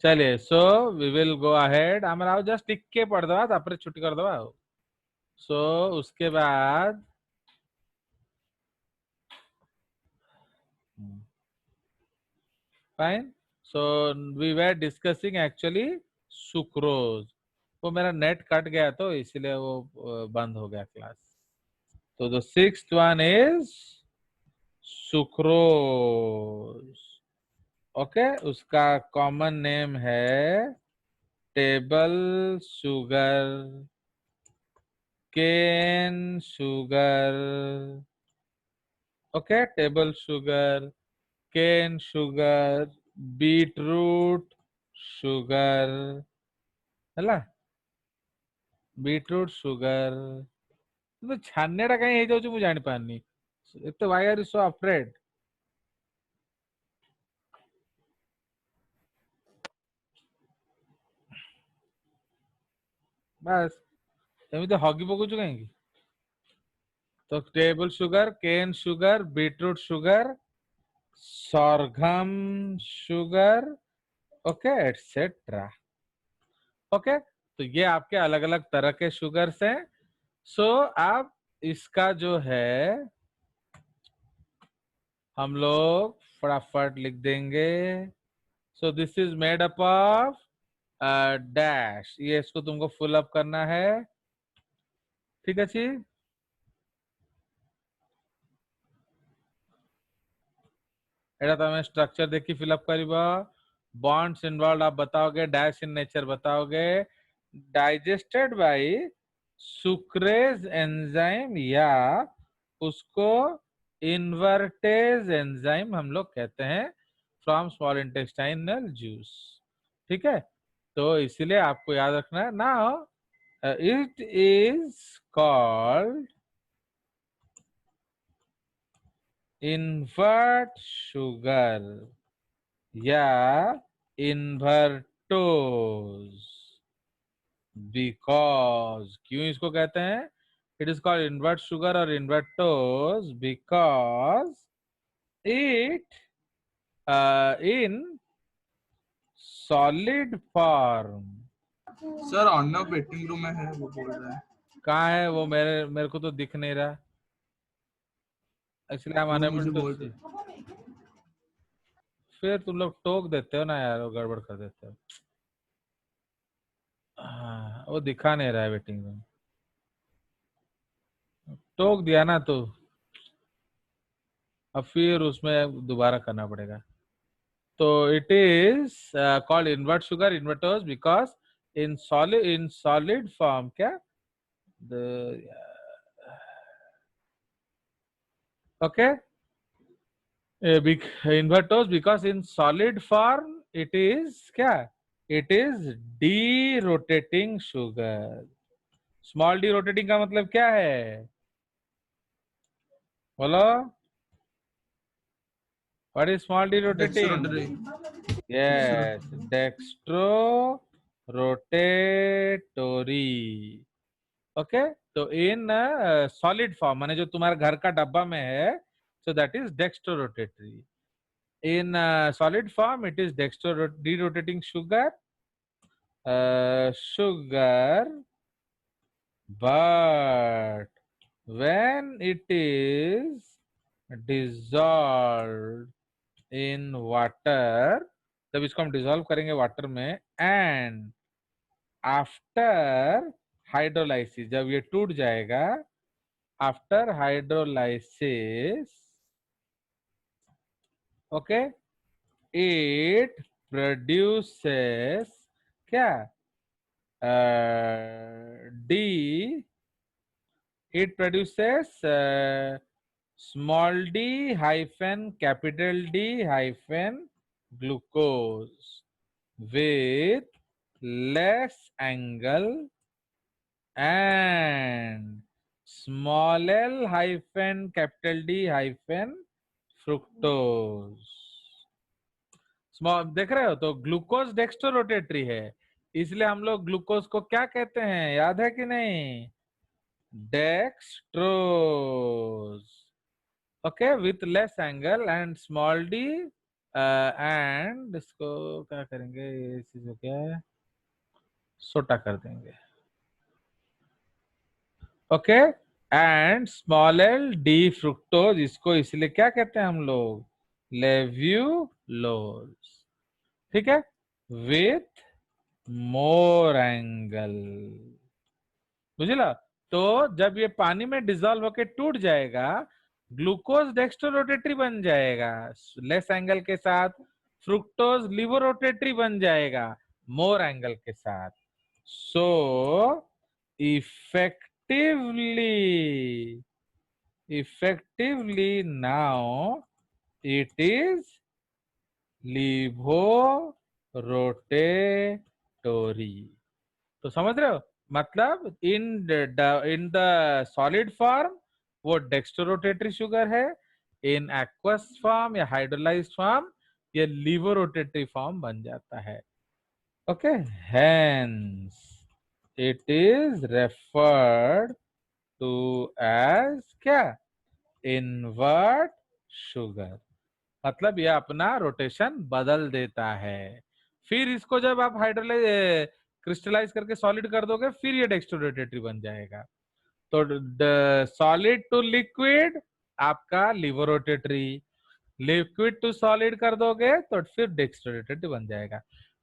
चलिए so we will go ahead हमरा just tick के पढ़ दवा तापर छुट्टी कर दवा सो उसके बाद fine so we were discussing actually sucrose वो मेरा नेट कट गया तो इसलिए वो बंद हो गया क्लास तो the sixth one is sucrose okay उसका कॉमन नेम है table sugar cane sugar okay table sugar cane sugar beetroot sugar ହେଲା बीटरूट शुगर तो छाने टा कहीं हो जाऊँ मु जानि पारनी एते why are you so afraid बस एमिते हगी पकोछु कहीं तो table sugar cane sugar beetroot sugar sorghum sugar okay etcetera okay तो ये आपके अलग अलग तरह के शुगर्स हैं सो आप इसका जो है हम लोग फटाफट लिख देंगे so this is made up of dash ये इसको तुमको फुल अप करना है ठीक है जी एटा तमें स्ट्रक्चर देखी फिलअप करिबा बॉन्ड्स इन्वॉल्व आप बताओगे डैश इन नेचर बताओगे डाइजेस्टेड बाय सुक्रेज एंजाइम या उसको इन्वर्टेज एंजाइम हम लोग कहते हैं फ्रॉम स्मॉल इंटेस्टाइनल जूस ठीक है तो इसीलिए आपको याद रखना है now it is called invert sugar या इन्वर्टोज बिकॉज क्यों इसको कहते हैं it is called invert sugar or invertose because it in solid form sir Arnav waiting room में है वो बोल रहा है कहाँ है वो मेरे को तो दिख नहीं रहा actually I am unable to see फिर तुम लोग टोक देते हो ना यार वो गड़बड़ कर देते हो वो दिखा नहीं रहा है वेटिंग रूम टोक दिया ना तो अब फिर उसमें दोबारा करना पड़ेगा तो it is called invert sugar invertose because in solid form क्या okay invertose because in solid form it is क्या it is D rotating sugar small D rotating का मतलब क्या है बोलो what is small D rotating Yes, dextro rotatory okay तो in solid form माने जो तुम्हारे घर का डब्बा में है so that is dextro rotatory in solid form it is dextro D rotating sugar sugar but when it is dissolved in water जब इसको हम डिसॉल्व करेंगे वाटर में एंड आफ्टर हाइड्रोलाइसिस जब ये टूट जाएगा after hydrolysis okay it produces क्या D it produces small d hyphen capital D hyphen glucose with less angle and small l hyphen capital D hyphen fructose small देख रहे हो तो ग्लूकोज डेक्स्ट्रो रोटेटरी है इसलिए हम लोग ग्लूकोज को क्या कहते हैं याद है कि नहीं dextrose okay with less angle and small d and इसको क्या करेंगे, ये चीज हो गया है, सोटा कर देंगे। Okay, and small L D fructose, इसको इसलिए क्या कहते हैं हम लोग, लेव्यूलोज। ठीक है, विथ मोर एंगल, बुझला। तो जब ये पानी में डिजोल्व होके टूट जाएगा, ग्लूकोज डेक्स्ट्रोरोटेटरी बन जाएगा लेस एंगल के साथ, फ्रुक्टोज लिवोरोटेटरी बन जाएगा मोर एंगल के साथ। So effectively now it is levorotatory. तो समझ रहे हो, मतलब इन द सॉलिड फॉर्म वो डेक्स्ट्रोरोटेटरी शुगर है, इन एक्वस फॉर्म या हाइड्रोलाइज्ड फॉर्म ये लिवोरोटेटरी फॉर्म बन जाता है। Okay, hence it is referred to as क्या, इनवर्ट शुगर। मतलब ये अपना रोटेशन बदल देता है। फिर इसको जब आप हाइड्रोलाइज क्रिस्टलाइज करके सॉलिड कर दोगे, फिर ये डेक्स्ट्रोरोटेटरी बन जाएगा। तो सॉलिड टू लिक्विड आपका लिवोरोटेटरी, लिक्विड टू सॉलिड कर दोगे तो फिर डेक्स्ट्रोरोटेटरी बन जाएगा।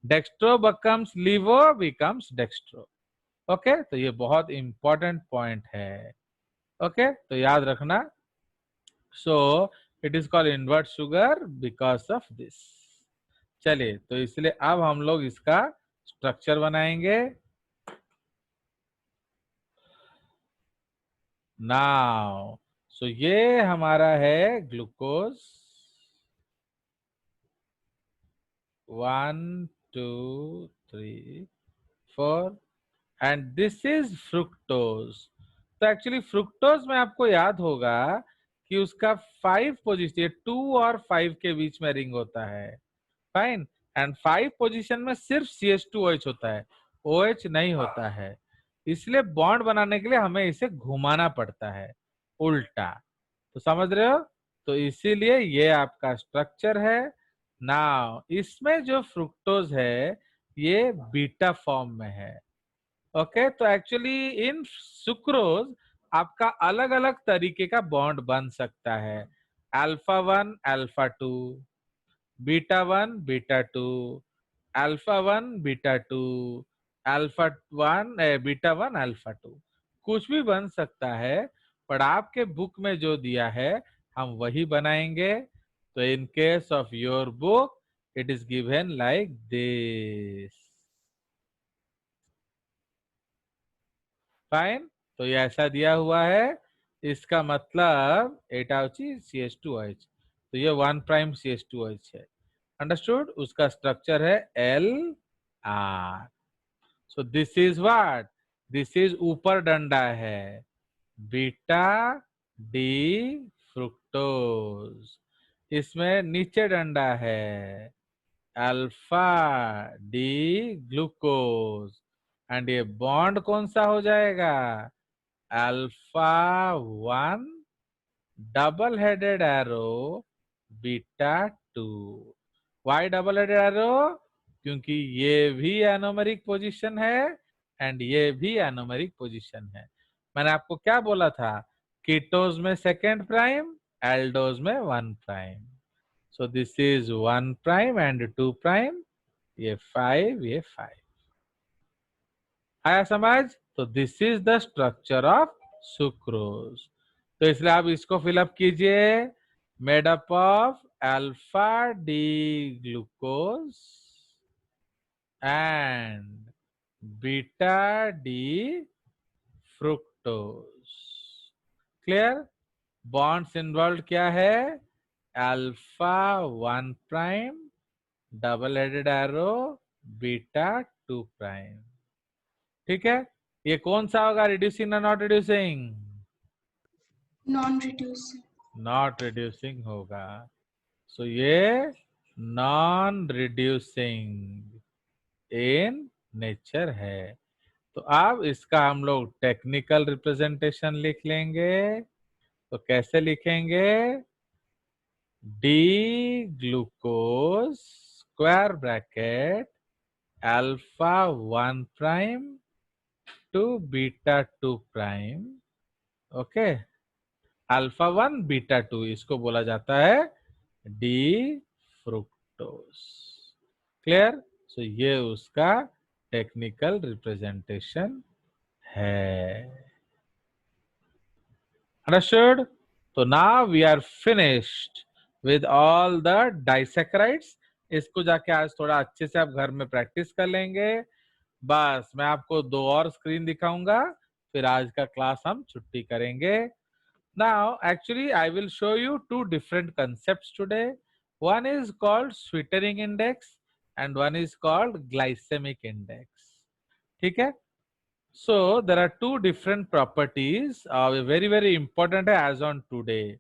Dextro becomes लिवो becomes dextro. Okay, तो ये बहुत इंपॉर्टेंट पॉइंट है। ओके, तो याद रखना। So it is called invert sugar because of this. चलिए, तो इसलिए अब हम लोग इसका स्ट्रक्चर बनाएंगे। नाउ सो ये हमारा है glucose, 1 2 3 4, and this is fructose. तो एक्चुअली फ्रुक्टोज में आपको याद होगा कि उसका 5 पोजीशन, 2 और 5 के बीच में रिंग होता है, फाइन। एंड 5 पोजीशन में सिर्फ CH2OH होता है, OH नहीं होता है। इसलिए बॉन्ड बनाने के लिए हमें इसे घुमाना पड़ता है उल्टा। तो समझ रहे हो, तो इसीलिए ये आपका स्ट्रक्चर है। नाउ इसमें जो फ्रुक्टोज है ये बीटा फॉर्म में है। ओके, तो एक्चुअली इन सुक्रोज आपका अलग अलग तरीके का बॉन्ड बन सकता है, α1 α2, β1 β2, α1 β2, α1 β1 α2, कुछ भी बन सकता है। पर आपके बुक में जो दिया है हम वही बनाएंगे। तो in case of your book it is given like this, fine. तो ये ऐसा दिया हुआ है, इसका मतलब एटा CH2OH, तो ये 1 प्राइम CH2OH है, अंडरस्टूड। उसका स्ट्रक्चर है LR। So this is what, this is ऊपर डंडा है बीटा डी फ्रुक्टोज, इसमें नीचे डंडा है अल्फा डी ग्लूकोज, एंड ये बॉन्ड कौन सा हो जाएगा, α1 double headed arrow β2। Why double headed arrow, क्योंकि ये भी एनोमेरिक पोजीशन है एंड ये भी एनोमेरिक पोजीशन है। मैंने आपको क्या बोला था, कीटोज में सेकेंड प्राइम, एल्डोज में 1 prime. So this is 1 prime and 2 prime, ये 5 ये 5। आया समझ। तो this is the structure of sucrose. तो इसलिए आप इसको फिलअप कीजिए, made up of alpha D glucose and beta D fructose. Clear. Bonds involve क्या है, alpha 1 prime double headed arrow beta 2 prime. ठीक है, ये कौन सा होगा, रिड्यूसिंग या not reducing, non reducing, not reducing होगा। सो ये नॉन रिड्यूसिंग इन नेचर है। तो अब इसका हम लोग टेक्निकल रिप्रेजेंटेशन लिख लेंगे। तो कैसे लिखेंगे, D glucose square bracket alpha 1 prime to beta 2 prime. Okay, alpha 1 beta 2 इसको बोला जाता है डी फ्रुक्टोज. क्लियर? सो ये उसका टेक्निकल रिप्रेजेंटेशन है. अंडरस्टूड? तो now we are finished with all the disaccharides. इसको जाके आज थोड़ा अच्छे से आप घर में प्रैक्टिस कर लेंगे. बस मैं आपको 2 और स्क्रीन दिखाऊंगा, फिर आज का क्लास हम छुट्टी करेंगे. Now, actually, I will show you 2 different concepts today. One is called sweetening index and one is called glycemic index. ठीक है? So, there are 2 different properties, very very important है as on today.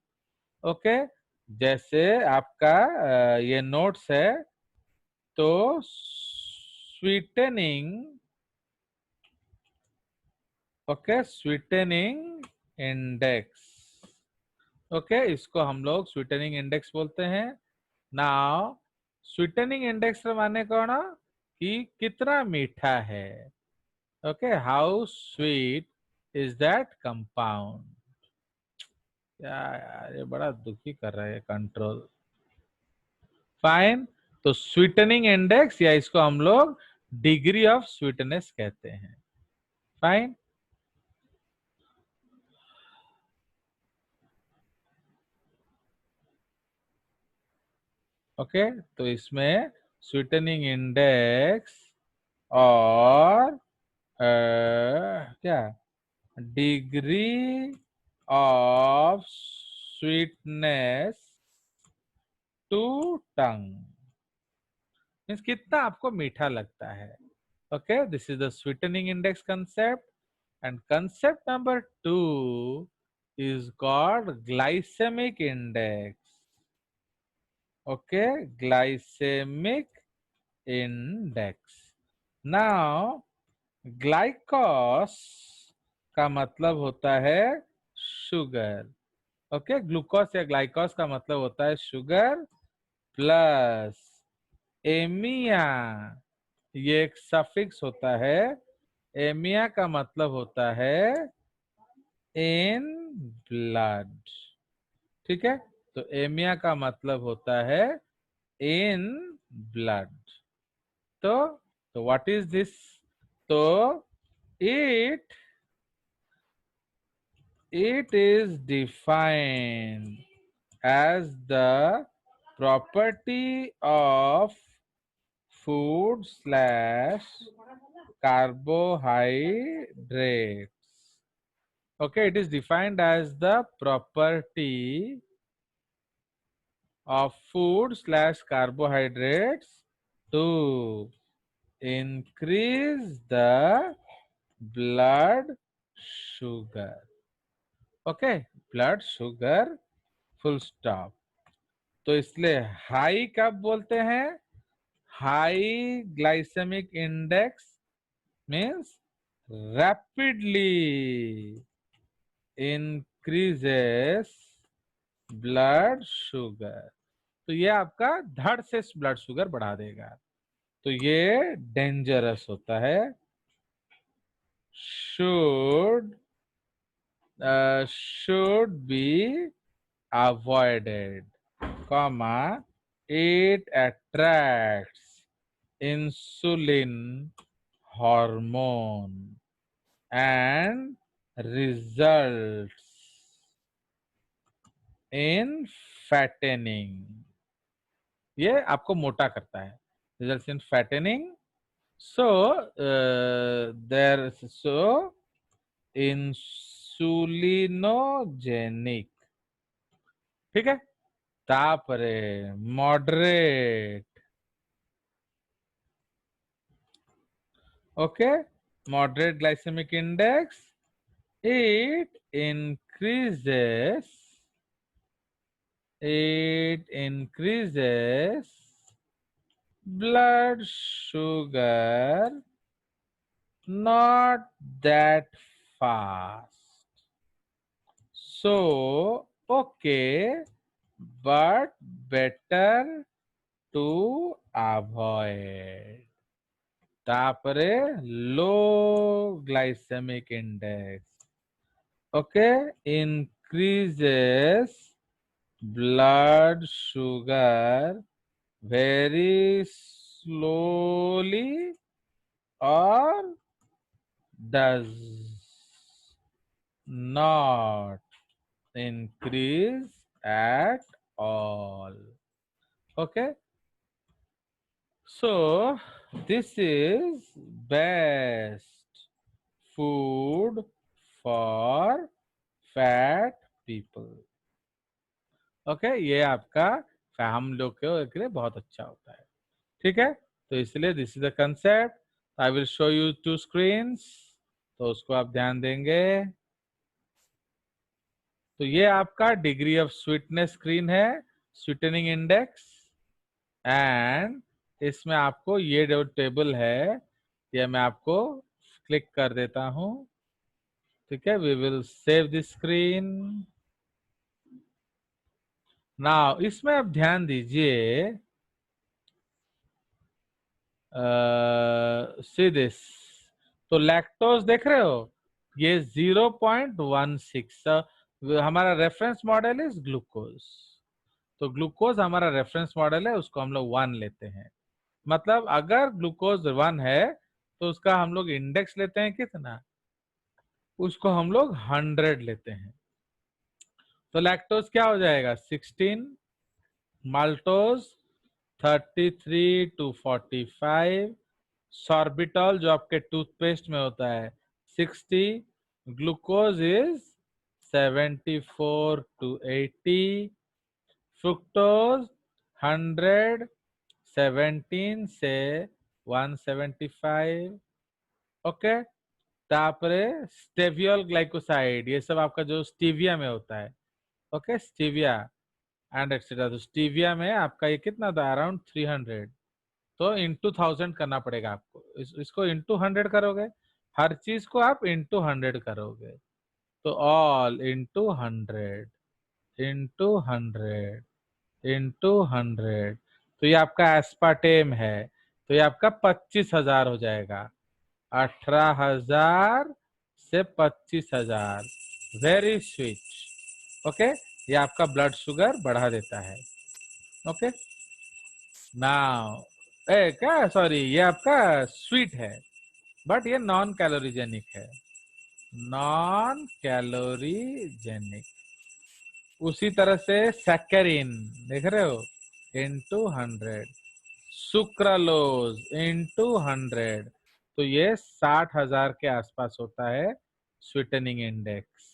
Okay? जैसे आपका ये notes है, तो sweetening, okay, sweetening index. Okay, इसको हम लोग स्वीटनिंग इंडेक्स बोलते हैं. नाउ स्वीटनिंग इंडेक्स माने कौन कि कितना मीठा है. Okay, how sweet is that compound. क्या यार, ये बड़ा दुखी कर रहा है कंट्रोल. फाइन. तो स्वीटनिंग इंडेक्स या इसको हम लोग डिग्री ऑफ स्वीटनेस कहते हैं. फाइन. ओके, तो इसमें स्वीटनिंग इंडेक्स और क्या degree of sweetness to tongue means कितना आपको मीठा लगता है. Okay, this is the sweetening index concept. And concept number 2 is called glycemic index. Okay, glycemic index. Now ग्लाइकोस का मतलब होता है शुगर. ओके, ग्लूकोस या ग्लाइकोस का मतलब होता है शुगर प्लस एमिया, ये एक सफिक्स होता है. एमिया का मतलब होता है इन ब्लड. ठीक है, तो एमिया का मतलब होता है इन ब्लड. तो व्हाट इज दिस? तो it is defined as the property of food slash carbohydrates. Okay, it is defined as the property of food slash carbohydrates to increase the blood sugar. Okay, blood sugar full stop. तो इसलिए high कब बोलते हैं? High glycemic index means rapidly increases blood sugar. तो ये आपका धड़ से ब्लड शुगर बढ़ा देगा. तो ये डेंजरस होता है. should be avoided, comma, it attracts insulin hormone and results in fattening. ये आपको मोटा करता है. results in fattening. So इंसुलिनोजेनिक. ठीक है, तापरे moderate. Okay, moderate glycemic index. it increases blood sugar not that fast. So, okay, but better to avoid. तापरे low glycemic index. Okay, increases blood sugar very slowly or does not increase at all. Okay, so this is best food for fat people. Okay, ये आपका हम लोग के लिए बहुत अच्छा होता है, ठीक है। तो इसलिए this is the concept. I will show you 2 screens, तो उसको आप ध्यान देंगे। तो ये आपका डिग्री ऑफ स्वीटनेस स्क्रीन है, स्वीटनिंग इंडेक्स, एंड इसमें आपको ये जो टेबल है ये मैं आपको क्लिक कर देता हूं, ठीक है। We will save this screen now. इसमें आप ध्यान दीजिए, सी दिस, तो लैक्टोज देख रहे हो, ये 0.16, हमारा रेफरेंस मॉडल इज ग्लूकोज, तो ग्लूकोज हमारा रेफरेंस मॉडल है, उसको हम लोग 1 लेते हैं। मतलब अगर ग्लूकोज 1 है तो उसका हम लोग इंडेक्स लेते हैं कितना, उसको हम लोग 100 लेते हैं। तो लैक्टोज क्या हो जाएगा 16, माल्टोज 33 to 45, सॉर्बिटॉल जो आपके टूथपेस्ट में होता है 60, ग्लूकोज इज 74 to 80, फ्रुक्टोज 100, 17 से 175, ओके। तापरे स्टेवियल ग्लाइकोसाइड, ये सब आपका जो स्टीविया में होता है, ओके, स्टीविया एंड एक्सेट्रा। तो स्टीविया में आपका ये कितना था, अराउंड 300, तो इंटू 1000 करना पड़ेगा आपको। इसको इंटू 100 करोगे, हर चीज को आप इंटू 100 करोगे, तो ऑल इंटू 100 इंटू 100 इंटू 100, तो ये आपका एस्पार्टेम है, तो ये आपका 25,000 हो जाएगा। 18,000 से 25,000, वेरी स्वीट, ओके। ये आपका ब्लड शुगर बढ़ा देता है, ओके। नाउ क्या, सॉरी, ये आपका स्वीट है, बट ये नॉन कैलोरीजेनिक है, नॉन कैलोरीजेनिक। उसी तरह से सैकरिन देख रहे हो, इंटू 100, सुक्रालोज इंटू 100, तो ये 60,000 के आसपास होता है sweetening index,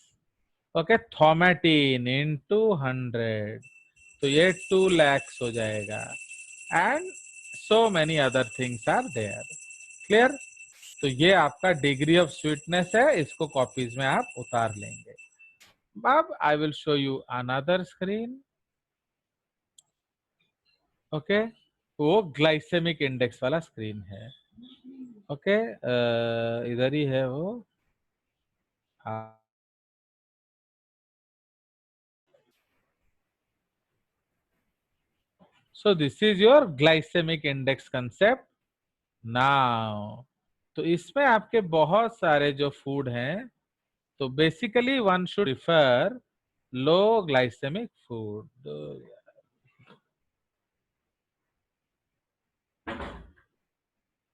okay. Thaumatin into 100, तो ये 2 lakhs हो जाएगा, and so many other things are there, clear. तो ये आपका डिग्री ऑफ स्वीटनेस है, इसको कॉपीज में आप उतार लेंगे। अब I will show you another screen, okay. वो ग्लाइसेमिक इंडेक्स वाला स्क्रीन है, ओके। इधर ही है वो, so this is your glycemic index concept now। तो इसमें आपके बहुत सारे जो फूड हैं, तो basically one should prefer low glycemic food.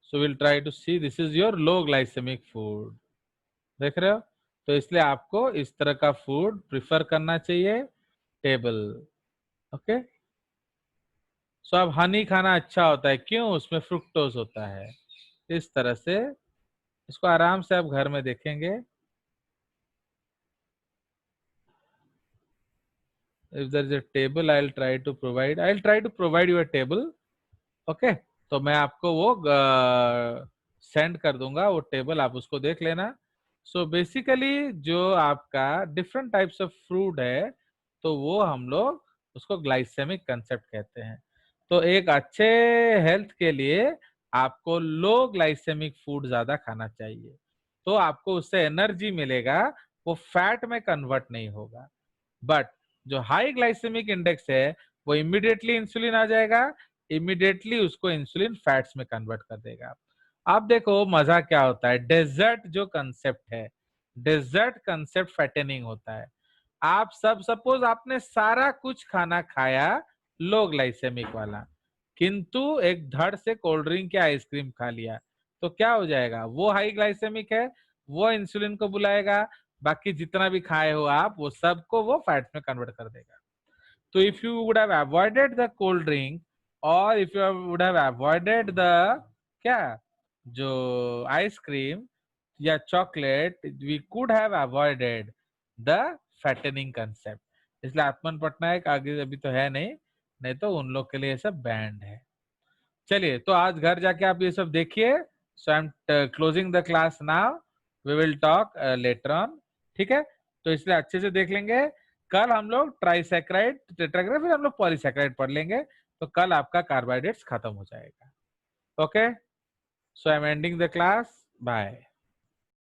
So will try to see, this is your low glycemic food, देख रहे हो। तो इसलिए आपको इस तरह का फूड प्रिफर करना चाहिए, टेबल, ओके। सो अब हनी खाना अच्छा होता है, क्यों, उसमें फ्रुक्टोज होता है। इस तरह से इसको आराम से आप घर में देखेंगे। if there is a table, I'll try to provide you a table, okay। तो मैं आपको वो सेंड कर दूंगा, वो टेबल आप उसको देख लेना। सो बेसिकली जो आपका डिफरेंट टाइप्स ऑफ फ्रूट है, तो वो हम लोग उसको ग्लाइसेमिक कंसेप्ट कहते हैं। तो एक अच्छे हेल्थ के लिए आपको लो ग्लाइसेमिक फूड ज्यादा खाना चाहिए, तो आपको उससे एनर्जी मिलेगा, वो फैट में कन्वर्ट नहीं होगा। बट जो हाई ग्लाइसेमिक इंडेक्स है वो इमीडिएटली इंसुलिन आ जाएगा, इमीडिएटली उसको इंसुलिन फैट्स में कन्वर्ट कर देगा। अब देखो मजा क्या होता है, डेजर्ट जो कंसेप्ट है, डेजर्ट कंसेप्ट फैटेनिंग होता है। आप सब सपोज आपने सारा कुछ खाना खाया लो ग्लाइसेमिक वाला, किंतु एक धड़ से कोल्ड ड्रिंक या आइसक्रीम खा लिया, तो क्या हो जाएगा, वो हाई ग्लाइसेमिक है, वो इंसुलिन को बुलाएगा, बाकी जितना भी खाए हो आप वो सबको वो फैट्स में कन्वर्ट कर देगा। तो if you would have avoided the cold drink और if you would have avoided the क्या जो आइसक्रीम या chocolate, we could have avoided the fattening concept. इसलिए आत्मन पटनायक आगे अभी तो है नहीं, नहीं तो उन लोग के लिए ये सब बैंड है। चलिए तो आज घर जाके आप ये सब देखिए। So I am closing the class now, we will talk later on, ठीक है। तो इसलिए अच्छे से देख लेंगे, कल हम लोग ट्राइसैकेराइड टेट्राग्राइड फिर हम लोग पॉलीसैकेराइड पढ़ लेंगे, तो कल आपका कार्बोहाइड्रेट्स खत्म हो जाएगा। Okay, so I am ending the class, bye.